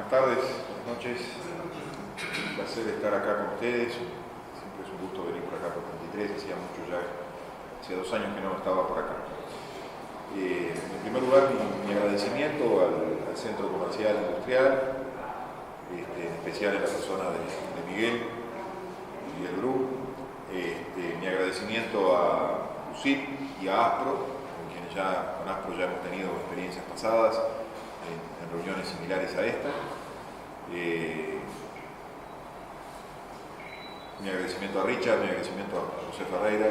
Buenas tardes, buenas noches. Un placer estar acá con ustedes. Siempre es un gusto venir por acá por 33. Hacía mucho ya, hacía 2 años que no estaba por acá. En primer lugar, mi agradecimiento al Centro Comercial Industrial, en especial en la persona de Miguel Bru. Mi agradecimiento a UCIP y a ASPRO, con ASPRO ya hemos tenido experiencias pasadas en reuniones similares a esta. Mi agradecimiento a Richard, mi agradecimiento a José Ferreira,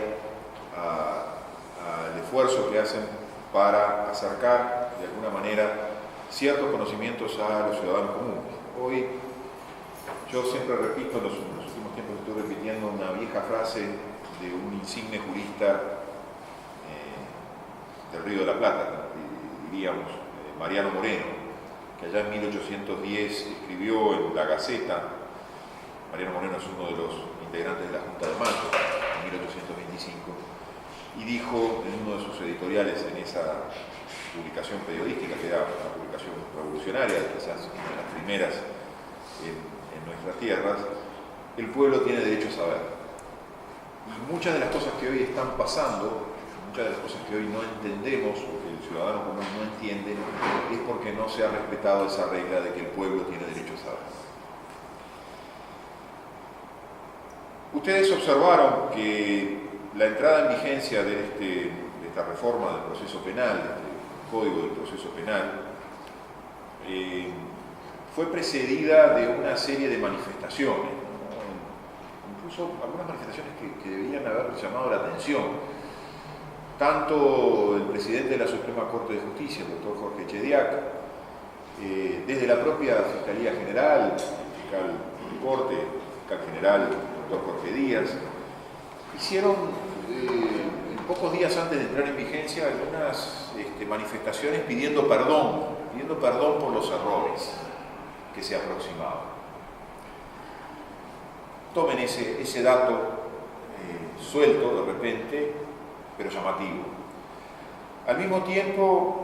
al esfuerzo que hacen para acercar de alguna manera ciertos conocimientos a los ciudadanos comunes. Hoy yo siempre repito, en los últimos tiempos estoy repitiendo una vieja frase de un insigne jurista del Río de la Plata, diríamos, Mariano Moreno, que allá en 1810 escribió en La Gaceta. Mariano Moreno es uno de los integrantes de la Junta de Mayo, en 1825, y dijo en uno de sus editoriales en esa publicación periodística, que era una publicación revolucionaria, quizás una de las primeras en nuestras tierras: el pueblo tiene derecho a saber. Y muchas de las cosas que hoy están pasando, muchas de las cosas que hoy no entendemos, o que el ciudadano común no entiende, es porque no se ha respetado esa regla de que el pueblo tiene derecho a saber. Ustedes observaron que la entrada en vigencia de esta reforma del proceso penal, de este Código del Proceso Penal, fue precedida de una serie de manifestaciones, ¿no? Incluso algunas manifestaciones que deberían haber llamado la atención. Tanto el presidente de la Suprema Corte de Justicia, el doctor Jorge Chediak, desde la propia Fiscalía General, el fiscal de Corte, el fiscal general, el doctor Jorge Díaz, hicieron en pocos días antes de entrar en vigencia algunas manifestaciones pidiendo perdón por los errores que se aproximaban. Tomen ese dato suelto de repente, pero llamativo. Al mismo tiempo,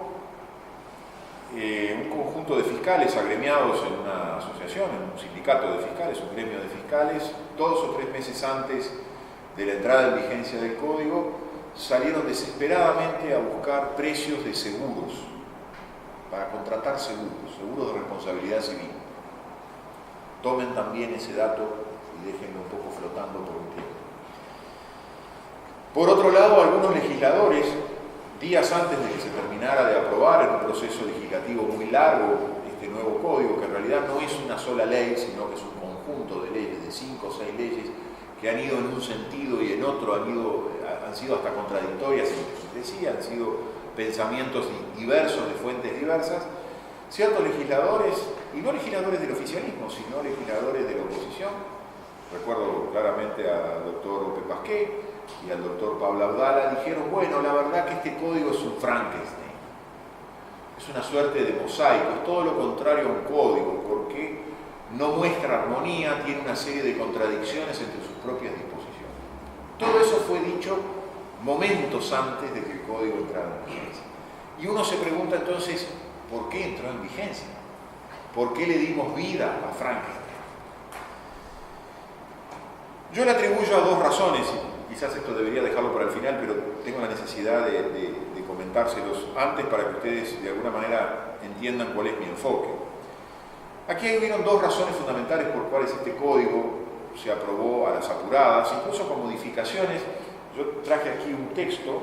un conjunto de fiscales agremiados en una asociación, en un sindicato de fiscales, un gremio de fiscales, 2 o 3 meses antes de la entrada en vigencia del Código, salieron desesperadamente a buscar precios de seguros, para contratar seguros de responsabilidad civil. Tomen también ese dato y déjenlo un poco flotando por un tiempo. Por otro lado, algunos legisladores, días antes de que se terminara de aprobar en un proceso legislativo muy largo este nuevo código, que en realidad no es una sola ley, sino que es un conjunto de leyes, de 5 o 6 leyes, que han ido en un sentido y en otro, han sido hasta contradictorias entre sí, han sido pensamientos diversos de fuentes diversas. Ciertos legisladores, y no legisladores del oficialismo, sino legisladores de la oposición, recuerdo claramente al doctor Ope Pasqué y al doctor Pablo Abdala, dijeron: bueno, la verdad que este código es un Frankenstein, es una suerte de mosaico, es todo lo contrario a un código, porque no muestra armonía, tiene una serie de contradicciones entre sus propias disposiciones. Todo eso fue dicho momentos antes de que el código entrara en vigencia. Y uno se pregunta entonces, ¿por qué entró en vigencia? ¿Por qué le dimos vida a Frankenstein? Yo le atribuyo a 2 razones, y quizás esto debería dejarlo para el final, pero tengo la necesidad de comentárselos antes para que ustedes de alguna manera entiendan cuál es mi enfoque. Aquí hubieron 2 razones fundamentales por cuales este código se aprobó a las apuradas, incluso con modificaciones. Yo traje aquí un texto.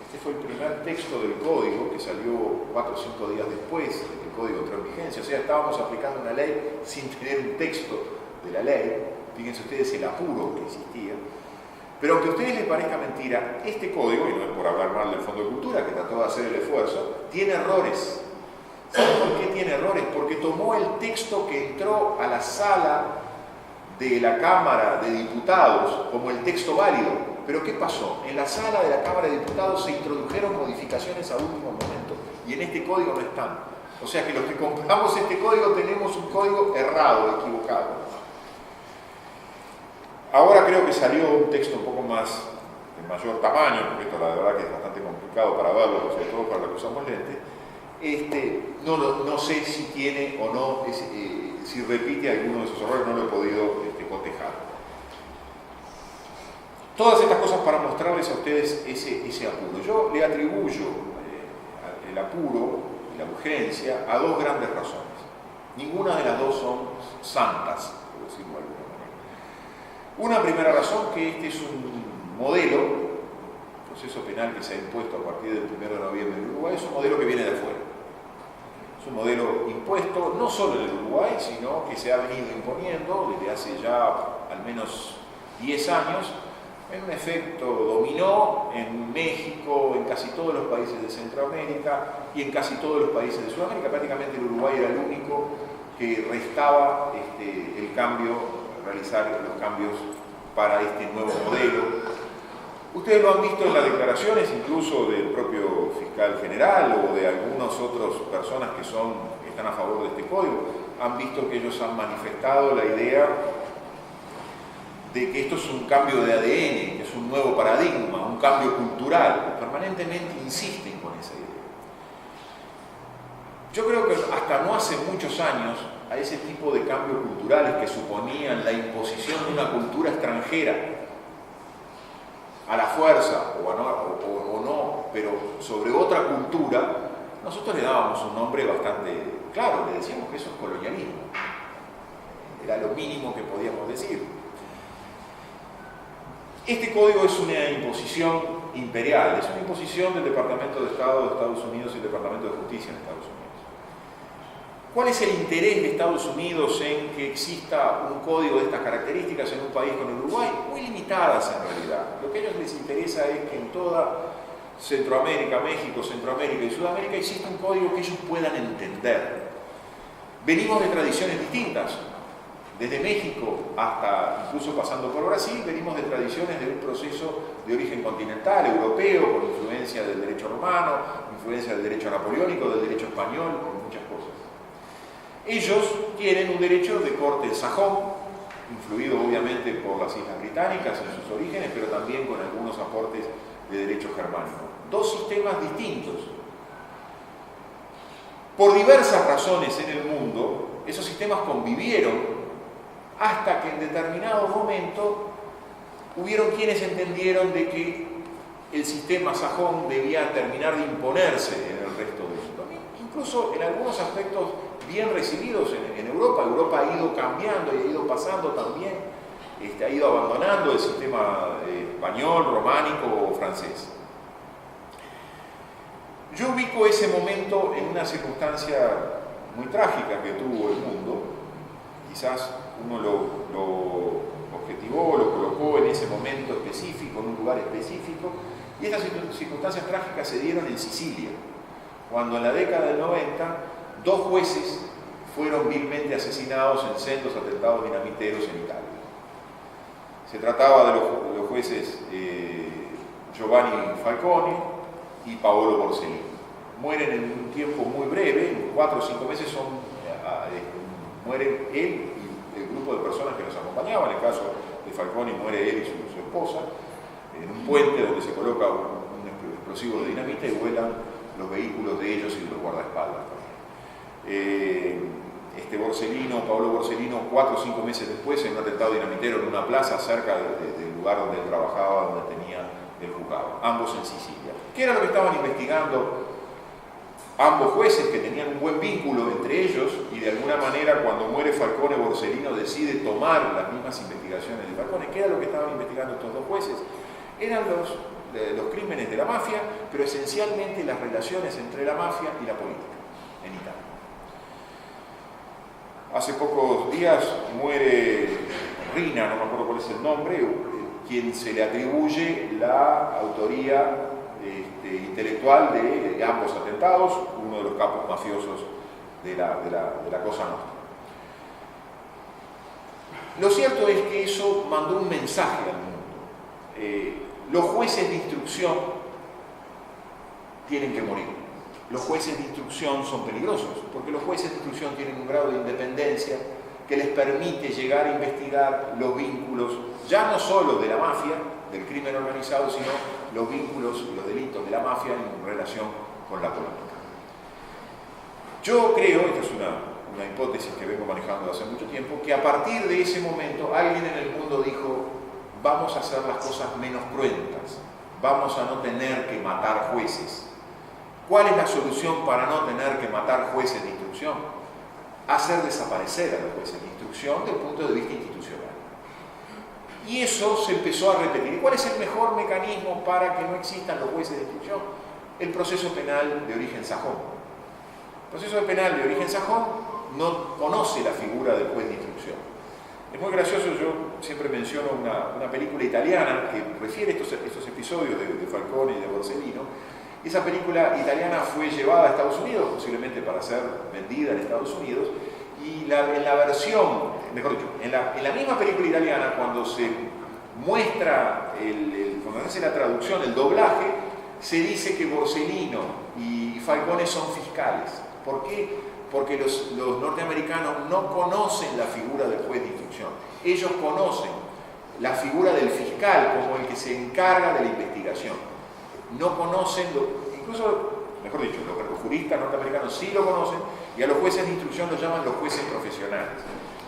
Este fue el primer texto del código que salió 4 o 5 días después de que el código entró en vigencia. O sea, estábamos aplicando una ley sin tener un texto de la ley. Fíjense ustedes el apuro que existía. Pero aunque a ustedes les parezca mentira, este código, y no es por hablar mal del Fondo de Cultura, que trató de hacer el esfuerzo, tiene errores. ¿Saben por qué tiene errores? Porque tomó el texto que entró a la sala de la Cámara de Diputados como el texto válido. Pero ¿qué pasó? En la sala de la Cámara de Diputados se introdujeron modificaciones a último momento y en este código no están. O sea que los que compramos este código tenemos un código errado, equivocado. Ahora creo que salió un texto un poco más de mayor tamaño, porque esto la verdad que es bastante complicado para verlo, sobre todo para los que usamos lentes, No sé si tiene o no, si repite alguno de esos errores, no lo he podido cotejar. Todas estas cosas para mostrarles a ustedes ese apuro. Yo le atribuyo el apuro y la urgencia a dos grandes razones. Ninguna de las dos son santas, por decirlo de alguna manera. Una primera razón, que este es un modelo, proceso penal que se ha impuesto a partir del 1 de noviembre en Uruguay, es un modelo que viene de afuera. Es un modelo impuesto no solo en el Uruguay, sino que se ha venido imponiendo desde hace ya al menos 10 años, en un efecto dominó en México, en casi todos los países de Centroamérica y en casi todos los países de Sudamérica. Prácticamente el Uruguay era el único que restaba el cambio, realizar los cambios para este nuevo modelo. Ustedes lo han visto en las declaraciones incluso del propio fiscal general o de algunas otras personas que están a favor de este código. Han visto que ellos han manifestado la idea de que esto es un cambio de ADN, que es un nuevo paradigma, un cambio cultural. Permanentemente insisten con esa idea. Yo creo que hasta no hace muchos años a ese tipo de cambios culturales que suponían la imposición de una cultura extranjera a la fuerza o no, pero sobre otra cultura, nosotros le dábamos un nombre bastante claro, le decíamos que eso es colonialismo. Era lo mínimo que podíamos decir. Este código es una imposición imperial, es una imposición del Departamento de Estado de Estados Unidos y el Departamento de Justicia de Estados Unidos. ¿Cuál es el interés de Estados Unidos en que exista un código de estas características en un país como el Uruguay? Muy limitadas en realidad. Lo que a ellos les interesa es que en toda Centroamérica, México, Centroamérica y Sudamérica exista un código que ellos puedan entender. Venimos de tradiciones distintas. Desde México hasta, incluso pasando por Brasil, venimos de tradiciones de un proceso de origen continental, europeo, con influencia del derecho romano, influencia del derecho napoleónico, del derecho español, con muchas cosas. Ellos tienen un derecho de corte sajón, influido obviamente por las Islas Británicas en sus orígenes, pero también con algunos aportes de derecho germánico. Dos sistemas distintos. Por diversas razones en el mundo, esos sistemas convivieron hasta que en determinado momento hubieron quienes entendieron de que el sistema sajón debía terminar de imponerse en el resto del mundo. Incluso en algunos aspectos bien recibidos en Europa. Europa ha ido cambiando y ha ido pasando también, ha ido abandonando el sistema español, románico o francés. Yo ubico ese momento en una circunstancia muy trágica que tuvo el mundo. Quizás uno lo objetivó, lo colocó en ese momento específico, en un lugar específico, y estas circunstancias trágicas se dieron en Sicilia, cuando en la década del 90 dos jueces fueron vilmente asesinados en sendos atentados dinamiteros en Italia. Se trataba de los jueces Giovanni Falcone y Paolo Borsellino. Mueren en un tiempo muy breve, en 4 o 5 meses mueren él y el grupo de personas que los acompañaban. En el caso de Falcone muere él y su esposa, en un puente donde se coloca un explosivo de dinamita y vuelan los vehículos de ellos y los guardaespaldas también. Paolo Borsellino, 4 o 5 meses después, en un atentado dinamitero en una plaza cerca del lugar donde él trabajaba, donde tenía el juzgado, ambos en Sicilia. ¿Qué era lo que estaban investigando ambos jueces, que tenían un buen vínculo entre ellos, y de alguna manera cuando muere Falcone, Borsellino decide tomar las mismas investigaciones de Falcone? ¿Qué era lo que estaban investigando estos dos jueces? Eran los crímenes de la mafia, pero esencialmente las relaciones entre la mafia y la política en Italia. Hace pocos días muere Rina, no me acuerdo cuál es el nombre, quien se le atribuye la autoría intelectual de ambos atentados, uno de los capos mafiosos de la Cosa Nostra. Lo cierto es que eso mandó un mensaje al mundo. Los jueces de instrucción tienen que morir. Los jueces de instrucción son peligrosos, porque los jueces de instrucción tienen un grado de independencia que les permite llegar a investigar los vínculos, ya no solo de la mafia, del crimen organizado, sino los vínculos y los delitos de la mafia en relación con la política. Yo creo, esta es una hipótesis que vengo manejando desde hace mucho tiempo, que a partir de ese momento alguien en el mundo dijo, vamos a hacer las cosas menos cruentas, vamos a no tener que matar jueces. ¿Cuál es la solución para no tener que matar jueces de instrucción? Hacer desaparecer a los jueces de instrucción desde el punto de vista institucional. Y eso se empezó a repetir. ¿Y cuál es el mejor mecanismo para que no existan los jueces de instrucción? El proceso penal de origen sajón. El proceso penal de origen sajón no conoce la figura del juez de instrucción. Es muy gracioso, yo siempre menciono una película italiana que refiere estos episodios de Falcone y de Borsellino. Esa película italiana fue llevada a Estados Unidos, posiblemente para ser vendida en Estados Unidos, y en la versión, mejor dicho, en la misma película italiana, cuando se muestra, cuando se hace la traducción, el doblaje, se dice que Borsellino y Falcone son fiscales. ¿Por qué? Porque los norteamericanos no conocen la figura del juez de instrucción. Ellos conocen la figura del fiscal como el que se encarga de la investigación. No conocen, incluso, mejor dicho, los juristas norteamericanos sí lo conocen, y a los jueces de instrucción los llaman los jueces profesionales.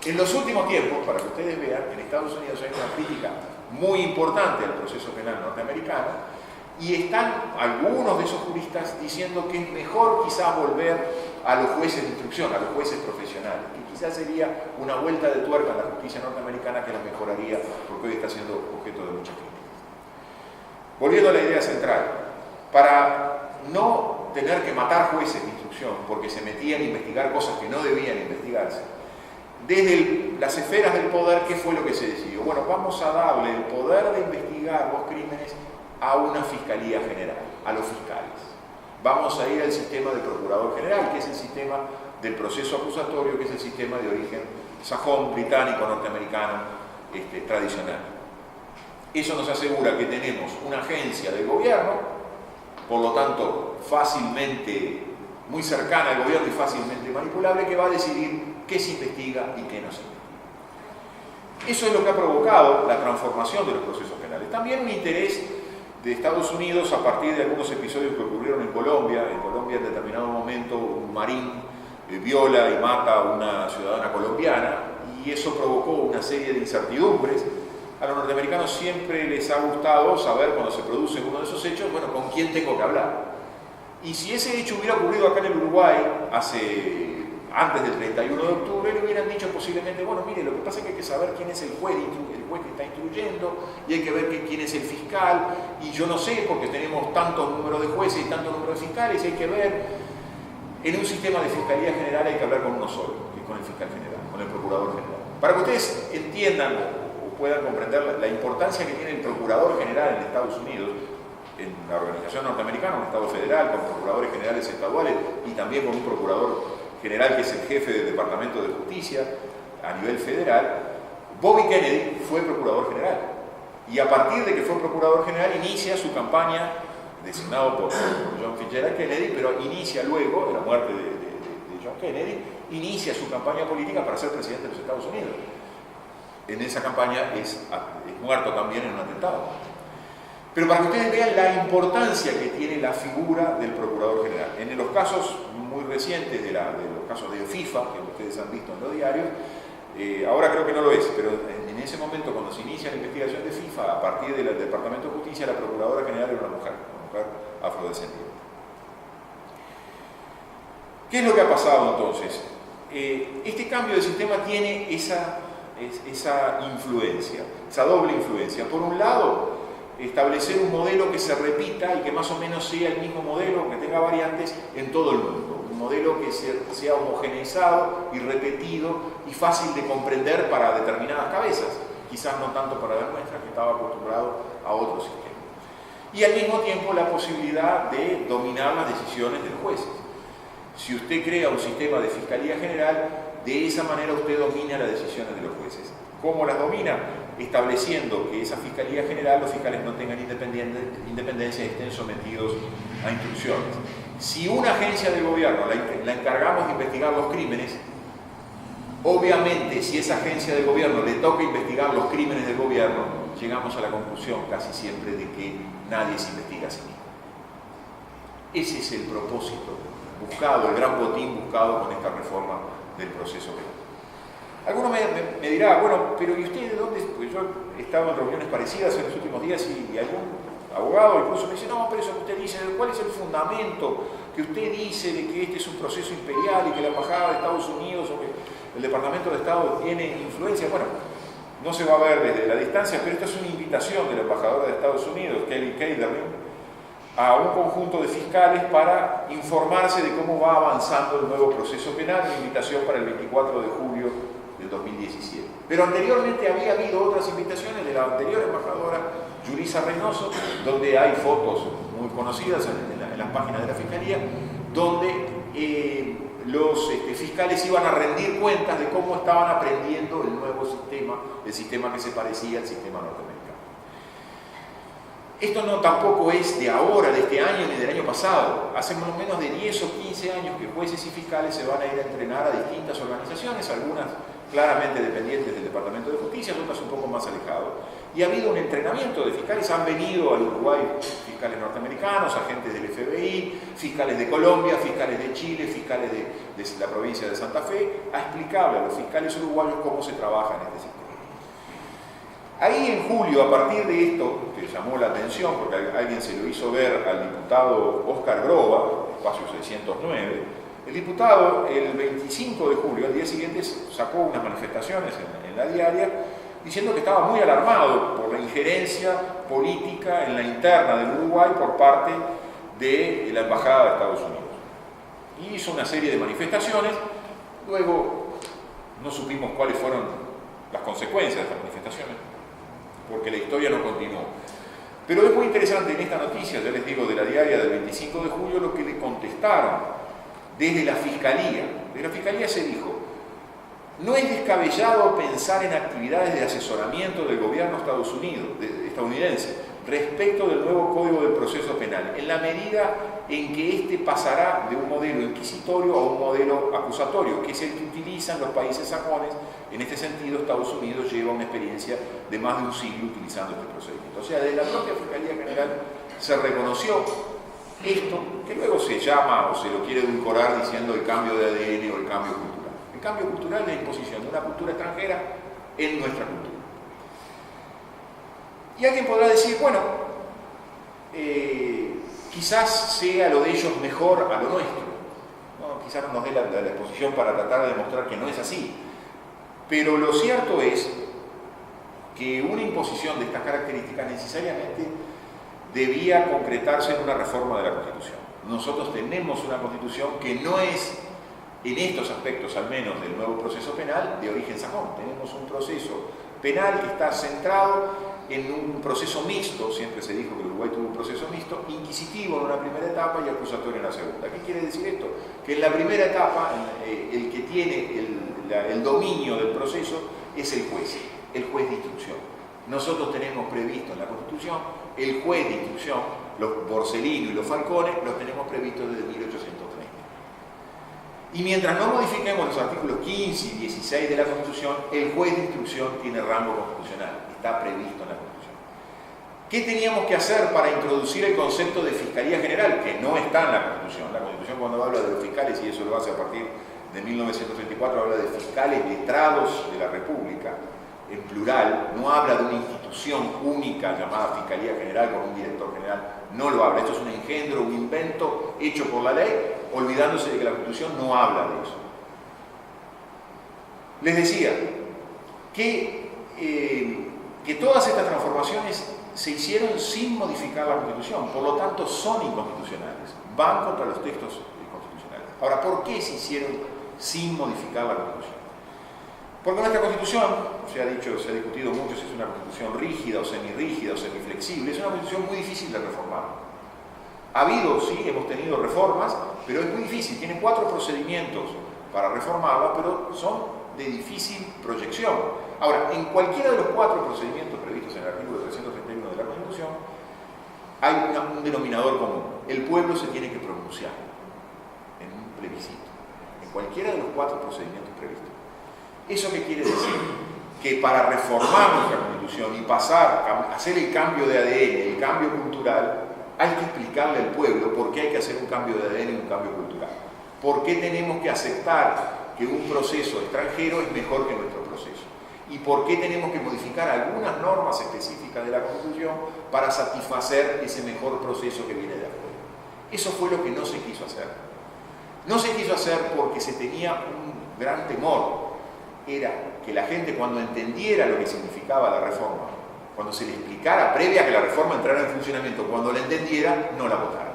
En los últimos tiempos, para que ustedes vean, en Estados Unidos hay una crítica muy importante al proceso penal norteamericano, y están algunos de esos juristas diciendo que es mejor quizás volver a los jueces de instrucción, a los jueces profesionales, que quizás sería una vuelta de tuerca en la justicia norteamericana que la mejoraría, porque hoy está siendo objeto de muchas críticas. Volviendo a la idea central, para no tener que matar jueces de instrucción porque se metían a investigar cosas que no debían investigarse, desde las esferas del poder, ¿qué fue lo que se decidió? Bueno, vamos a darle el poder de investigar los crímenes a una fiscalía general, a los fiscales. Vamos a ir al sistema de procurador general, que es el sistema del proceso acusatorio, que es el sistema de origen sajón, británico, norteamericano, tradicional. Eso nos asegura que tenemos una agencia del gobierno, por lo tanto, fácilmente, muy cercana al gobierno y fácilmente manipulable, que va a decidir qué se investiga y qué no se investiga. Eso es lo que ha provocado la transformación de los procesos penales. También un interés de Estados Unidos a partir de algunos episodios que ocurrieron en Colombia. En Colombia, en determinado momento, un marín viola y mata a una ciudadana colombiana, y eso provocó una serie de incertidumbres. A los norteamericanos siempre les ha gustado saber, cuando se produce uno de esos hechos, bueno, con quién tengo que hablar. Y si ese hecho hubiera ocurrido acá en el Uruguay antes del 31 de octubre, le hubieran dicho posiblemente, bueno, mire, lo que pasa es que hay que saber quién es el juez que está instruyendo, y hay que ver quién es el fiscal, y yo no sé, porque tenemos tantos números de jueces y tantos números de fiscales, y hay que ver. En un sistema de fiscalía general hay que hablar con uno solo, que es con el fiscal general, con el procurador general. Para que ustedes entiendan o puedan comprender la importancia que tiene el procurador general en Estados Unidos, en la organización norteamericana, un estado federal, con procuradores generales estaduales y también con un procurador general que es el jefe del Departamento de Justicia a nivel federal. Bobby Kennedy fue procurador general, y a partir de que fue procurador general inicia su campaña, designado por John Fitzgerald Kennedy, pero inicia luego de la muerte de John Kennedy, inicia su campaña política para ser presidente de los Estados Unidos. En esa campaña es muerto también en un atentado. Pero para que ustedes vean la importancia que tiene la figura del procurador general. En los casos muy recientes de los casos de FIFA, que ustedes han visto en los diarios, ahora creo que no lo es, pero en ese momento, cuando se inicia la investigación de FIFA, a partir del Departamento de Justicia, la procuradora general era una mujer afrodescendiente. ¿Qué es lo que ha pasado entonces? Este cambio de sistema tiene esa influencia, esa doble influencia. Por un lado, establecer un modelo que se repita y que más o menos sea el mismo modelo, que tenga variantes en todo el mundo. Un modelo que sea homogeneizado y repetido y fácil de comprender para determinadas cabezas, quizás no tanto para la nuestra, que estaba acostumbrado a otro sistema. Y al mismo tiempo la posibilidad de dominar las decisiones de los jueces. Si usted crea un sistema de fiscalía general, de esa manera usted domina las decisiones de los jueces. ¿Cómo las domina? Estableciendo que esa fiscalía general, los fiscales no tengan independencia y estén sometidos a instrucciones. Si una agencia del gobierno la encargamos de investigar los crímenes, obviamente si esa agencia del gobierno le toca investigar los crímenes del gobierno, llegamos a la conclusión casi siempre de que nadie se investiga a sí mismo. Ese es el propósito buscado, el gran botín buscado con esta reforma del proceso penal. Alguno me dirá, bueno, pero ¿y usted de dónde? Pues yo he estado en reuniones parecidas en los últimos días y algún abogado incluso me dice, no, pero eso que usted dice, ¿cuál es el fundamento que usted dice de que este es un proceso imperial y que la Embajada de Estados Unidos o que el Departamento de Estado tiene influencia? Bueno, no se va a ver desde la distancia, pero esta es una invitación de la embajadora de Estados Unidos, Kelly Caterman, a un conjunto de fiscales para informarse de cómo va avanzando el nuevo proceso penal, una invitación para el 24 de julio del 2017. Pero anteriormente había habido otras invitaciones de la anterior embajadora, Yulisa Reynoso, donde hay fotos muy conocidas en las páginas de la Fiscalía, donde los fiscales iban a rendir cuentas de cómo estaban aprendiendo el nuevo sistema, el sistema que se parecía al sistema norteamericano. Esto no tampoco es de ahora, de este año ni del año pasado. Hace más o menos de 10 o 15 años que jueces y fiscales se van a ir a entrenar a distintas organizaciones, algunas claramente dependientes del Departamento de Justicia, otras un poco más alejados. Y ha habido un entrenamiento de fiscales, han venido al Uruguay fiscales norteamericanos, agentes del FBI, fiscales de Colombia, fiscales de Chile, fiscales de la provincia de Santa Fe, a explicarle a los fiscales uruguayos cómo se trabaja en este sistema. Ahí en julio, a partir de esto, que llamó la atención, porque alguien se lo hizo ver al diputado Oscar Groba, espacio 609, el diputado el 25 de julio, al día siguiente, sacó unas manifestaciones en la diaria, diciendo que estaba muy alarmado por la injerencia política en la interna del Uruguay por parte de la Embajada de Estados Unidos. Y hizo una serie de manifestaciones, luego no supimos cuáles fueron las consecuencias de estas manifestaciones, porque la historia no continuó. Pero es muy interesante en esta noticia, ya les digo, de la diaria del 25 de julio, lo que le contestaron desde la Fiscalía. De la Fiscalía se dijo: no es descabellado pensar en actividades de asesoramiento del gobierno estadounidense respecto del nuevo Código del Proceso Penal, en la medida en que éste pasará de un modelo inquisitorio a un modelo acusatorio, que es el que utilizan los países sajones. En este sentido, Estados Unidos lleva una experiencia de más de un siglo utilizando este procedimiento. O sea, desde la propia Fiscalía General se reconoció esto, que luego se llama o se lo quiere edulcorar diciendo el cambio de ADN o el cambio cultural. El cambio cultural es la imposición de una cultura extranjera en nuestra cultura. Y alguien podrá decir, bueno, quizás sea lo de ellos mejor a lo nuestro, ¿no? Quizás no nos dé la exposición para tratar de demostrar que no es así. Pero lo cierto es que una imposición de estas características necesariamente debía concretarse en una reforma de la Constitución. Nosotros tenemos una Constitución que no es, en estos aspectos al menos del nuevo proceso penal, de origen sajón. Tenemos un proceso penal que está centrado en un proceso mixto, siempre se dijo que el Uruguay tuvo un proceso mixto, inquisitivo en una primera etapa y acusatorio en la segunda. ¿Qué quiere decir esto? Que en la primera etapa el que tiene el dominio del proceso es el juez de instrucción. Nosotros tenemos previsto en la Constitución el juez de instrucción, los Borsellino y los Falcone, los tenemos previstos desde 1830. Y mientras no modifiquemos los artículos 15 y 16 de la Constitución, el juez de instrucción tiene rango constitucional, está previsto en la Constitución. ¿Qué teníamos que hacer para introducir el concepto de Fiscalía General, que no está en la Constitución? La Constitución, cuando habla de los fiscales, y eso lo hace a partir de 1934, habla de fiscales letrados de la República, en plural, no habla de una institución única llamada Fiscalía General con un director general, no lo habla. Esto es un engendro, un invento hecho por la ley, olvidándose de que la Constitución no habla de eso. Les decía que todas estas transformaciones se hicieron sin modificar la Constitución, por lo tanto son inconstitucionales, van contra los textos constitucionales. Ahora, ¿por qué se hicieron sin modificar la Constitución? Porque nuestra Constitución, se ha discutido mucho si es una Constitución rígida o semiflexible, es una Constitución muy difícil de reformar. Ha habido, sí, hemos tenido reformas, pero es muy difícil. Tiene 4 procedimientos para reformarla, pero son de difícil proyección. Ahora, en cualquiera de los 4 procedimientos previstos en el artículo 331 de la Constitución, hay un denominador común. El pueblo se tiene que pronunciar en un plebiscito. En cualquiera de los 4 procedimientos previstos. ¿Eso qué quiere decir? Que para reformar nuestra Constitución y hacer el cambio de ADN, el cambio cultural, hay que explicarle al pueblo por qué hay que hacer un cambio de ADN y un cambio cultural. ¿Por qué tenemos que aceptar que un proceso extranjero es mejor que nuestro proceso? ¿Y por qué tenemos que modificar algunas normas específicas de la Constitución para satisfacer ese mejor proceso que viene de afuera? Eso fue lo que no se quiso hacer. No se quiso hacer porque se tenía un gran temor. Era que la gente, cuando entendiera lo que significaba la reforma, cuando se le explicara previa a que la reforma entrara en funcionamiento, cuando la entendiera, no la votara.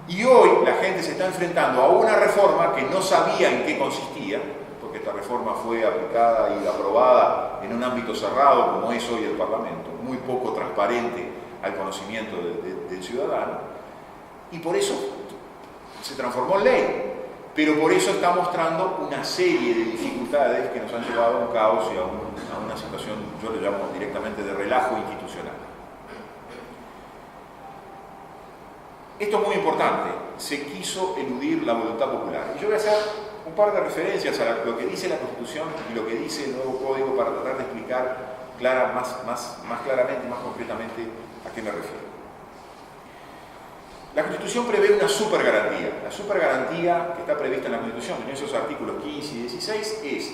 Y hoy la gente se está enfrentando a una reforma que no sabía en qué consistía, porque esta reforma fue aplicada y aprobada en un ámbito cerrado, como es hoy el Parlamento, muy poco transparente al conocimiento del ciudadano, y por eso se transformó en ley. Pero por eso está mostrando una serie de dificultades que nos han llevado a un caos y a una situación, yo le llamo directamente, de relajo institucional. Esto es muy importante, se quiso eludir la voluntad popular. Y yo voy a hacer un par de referencias a lo que dice la Constitución y lo que dice el nuevo Código para tratar de explicar más claramente y más concretamente a qué me refiero. La Constitución prevé una supergarantía. La supergarantía que está prevista en la Constitución, en esos artículos 15 y 16, es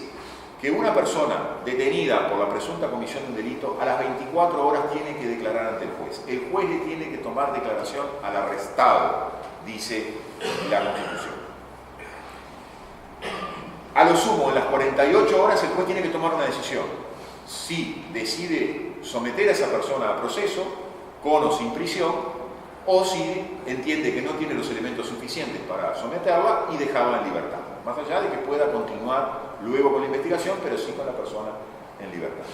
que una persona detenida por la presunta comisión de un delito a las 24 horas tiene que declarar ante el juez. El juez le tiene que tomar declaración al arrestado, dice la Constitución. A lo sumo, en las 48 horas el juez tiene que tomar una decisión. Si decide someter a esa persona a proceso, con o sin prisión, o si entiende que no tiene los elementos suficientes para someterla y dejarla en libertad. Más allá de que pueda continuar luego con la investigación, pero sí con la persona en libertad.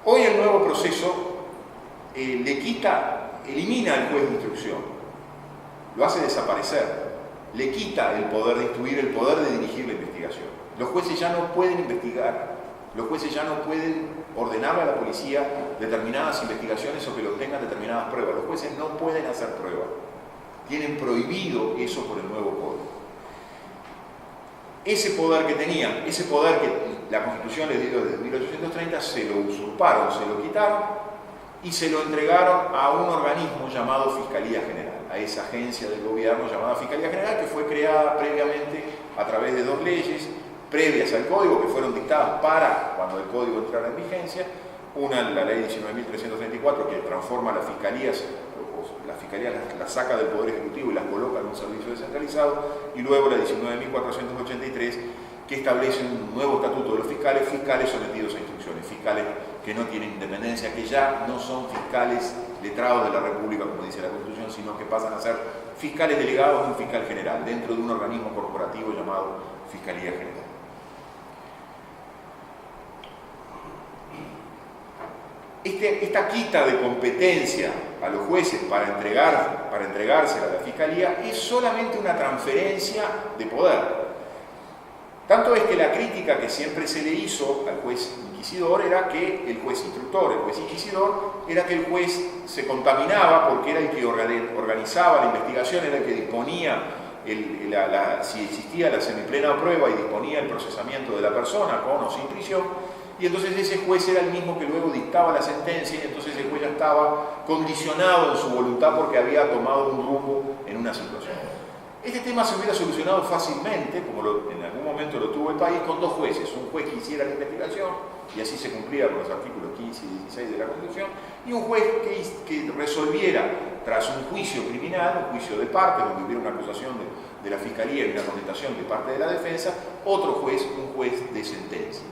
Hoy el nuevo proceso elimina al juez de instrucción, lo hace desaparecer, le quita el poder de instruir, el poder de dirigir la investigación. Los jueces ya no pueden investigar, los jueces ya no pueden ordenarle a la policía determinadas investigaciones o que le obtengan determinadas pruebas. Los jueces no pueden hacer pruebas. Tienen prohibido eso por el nuevo código. Ese poder que tenían, ese poder que la Constitución les dio desde 1830, se lo usurparon, se lo quitaron y se lo entregaron a un organismo llamado Fiscalía General, a esa agencia del gobierno llamada Fiscalía General, que fue creada previamente a través de dos leyes previas al Código, que fueron dictadas para cuando el Código entrara en vigencia. Una, la Ley 19.334, que transforma las fiscalías, las saca del Poder Ejecutivo y las coloca en un servicio descentralizado, y luego la 19.483, que establece un nuevo estatuto de los fiscales, fiscales sometidos a instrucciones, fiscales que no tienen independencia, que ya no son fiscales letrados de la República, como dice la Constitución, sino que pasan a ser fiscales delegados de un fiscal general, dentro de un organismo corporativo llamado Fiscalía General. Esta quita de competencia a los jueces para entregársela a la Fiscalía es solamente una transferencia de poder. Tanto es que la crítica que siempre se le hizo al juez inquisidor era que el juez instructor, el juez inquisidor, era que el juez se contaminaba porque era el que organizaba la investigación, era el que disponía, si existía la semiplena prueba, y disponía el procesamiento de la persona con o sin prisión. Y entonces ese juez era el mismo que luego dictaba la sentencia, y entonces el juez ya estaba condicionado en su voluntad porque había tomado un rumbo en una situación. Este tema se hubiera solucionado fácilmente, como en algún momento lo tuvo el país, con dos jueces. Un juez que hiciera la investigación, y así se cumplía con los artículos 15 y 16 de la Constitución, y un juez que resolviera, tras un juicio criminal, un juicio de parte, donde hubiera una acusación de la Fiscalía y una contestación de parte de la defensa, otro juez, un juez de sentencia.